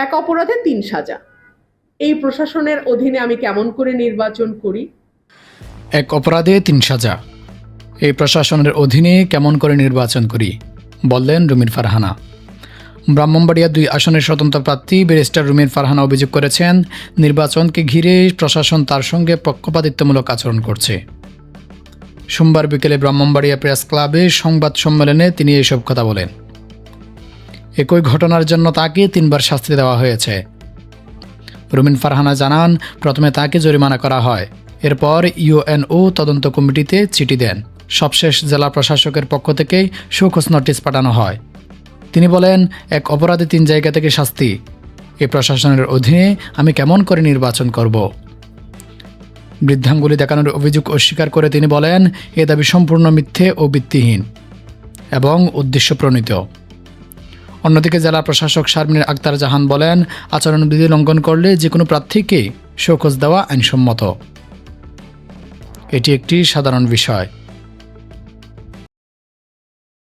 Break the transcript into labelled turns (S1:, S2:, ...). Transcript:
S1: এক অপরাধে ৩ সাজা। এই প্রশাসনের অধীনে আমি কেমন করে নির্বাচন করি?
S2: এক অপরাধে ৩ সাজা। এই প্রশাসনের অধীনে কেমন করে নির্বাচন করি, বললেন রুমিন ফারহানা। ব্রাহ্মণবাড়িয়া ২ আসনের স্বতন্ত্র প্রার্থী ব্যারিস্টার রুমিন ফারহানা অভিযোগ করেছেন, নির্বাচনকে ঘিরে প্রশাসন তার সঙ্গে পক্ষপাতিত্বমূলক আচরণ করছে। সোমবার বিকেলে ব্রাহ্মণবাড়িয়া প্রেস ক্লাবে সংবাদ সম্মেলনে তিনি এসব কথা বলেন। একই ঘটনার জন্য তাকে ৩ বার শাস্তি দেওয়া হয়েছে। রুমিন ফারহানা জানান, প্রথমে তাকে জরিমানা করা হয়, এরপর ইউএনও তদন্ত কমিটিতে চিঠি দেন। সবশেষ জেলা প্রশাসকের পক্ষ থেকে শোকজ নোটিশ পাঠানো হয়। তিনি বলেন, এক অপরাধে ৩ জায়গা থেকে শাস্তি। এই প্রশাসনের অধীনে আমি কেমন করে নির্বাচন করব? বৃদ্ধাঙ্গুলি দেখানোর অভিযোগ অস্বীকার করে তিনি বলেন, এ দাবি সম্পূর্ণ মিথ্যে ও ভিত্তিহীন এবং উদ্দেশ্যপ্রণীত। অন্যদিকে জেলা প্রশাসক শারমিন আক্তার জাহান বলেন, আচরণবিধি লঙ্ঘন করলে যে কোনো প্রার্থীকে শোকজ দেওয়া আইনসম্মত। এটি একটি সাধারণ বিষয়।